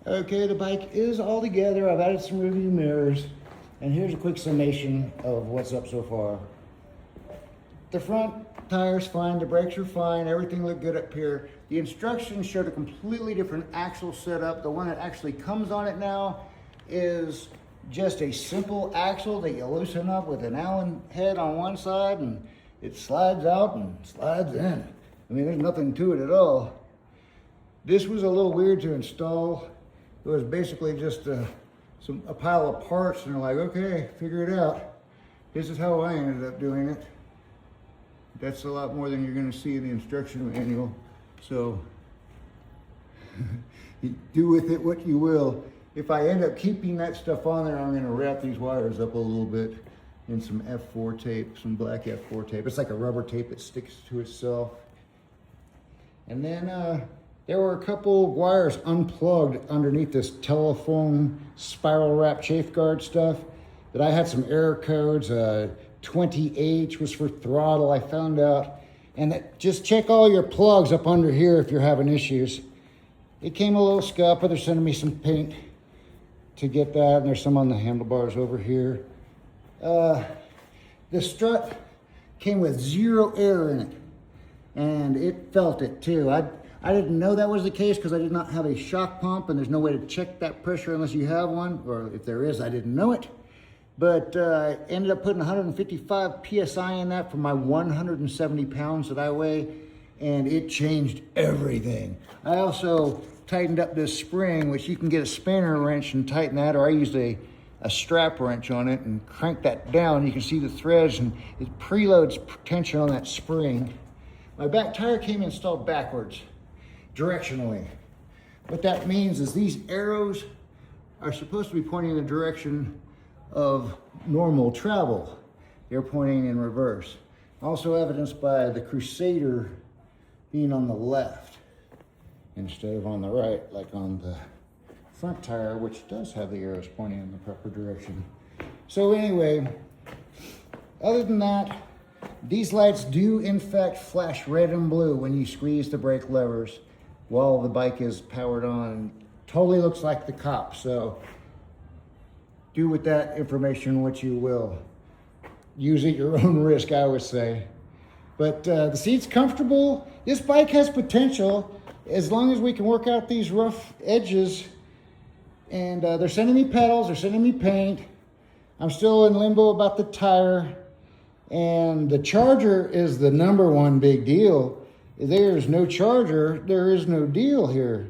Okay, the bike is all together. I've added some rearview mirrors, and here's a quick summation of what's up so far. The front tire's fine, the brakes are fine, everything looked good up here. The instructions showed a completely different axle setup. The one that actually comes on it now is just a simple axle that you loosen up with an Allen head on one side, and it slides out and slides in. I mean, there's nothing to it at all. This was a little weird to install. It was basically just a pile of parts, and they're like, okay, figure it out. This is how I ended up doing it. That's a lot more than you're gonna see in the instruction manual. So you do with it what you will. If I end up keeping that stuff on there, I'm gonna wrap these wires up a little bit in some F4 tape, some black F4 tape. It's like a rubber tape that sticks to itself. And then there were a couple wires unplugged underneath this telephone spiral wrap chafe guard stuff that I had some error codes. 20H was for throttle, I found out. And just check all your plugs up under here if you're having issues. It came a little scuff, but they're sending me some paint to get that, and there's some on the handlebars over here. The strut came with 0 air in it, and it felt it too. I didn't know that was the case because I did not have a shock pump, and there's no way to check that pressure unless you have one, or if there is, I didn't know it. But I ended up putting 155 PSI in that for my 170 pounds that I weigh, and it changed everything. I also tightened up this spring, which you can get a spanner wrench and tighten that, or I used a strap wrench on it and crank that down. You can see the threads, and it preloads tension on that spring. My back tire came installed backwards, directionally. What that means is these arrows are supposed to be pointing in the direction of normal travel. They're pointing in reverse. Also evidenced by the Crusader being on the left instead of on the right, like on the front tire, which does have the arrows pointing in the proper direction. So anyway, other than that, these lights do in fact flash red and blue when you squeeze the brake levers while the bike is powered on. Totally looks like the cop, so do with that information what you will. Use at your own risk, I would say. But the seat's comfortable. This bike has potential as long as we can work out these rough edges. And they're sending me pedals, they're sending me paint. I'm still in limbo about the tire. And the charger is the #1 big deal. If there's no charger, there is no deal here.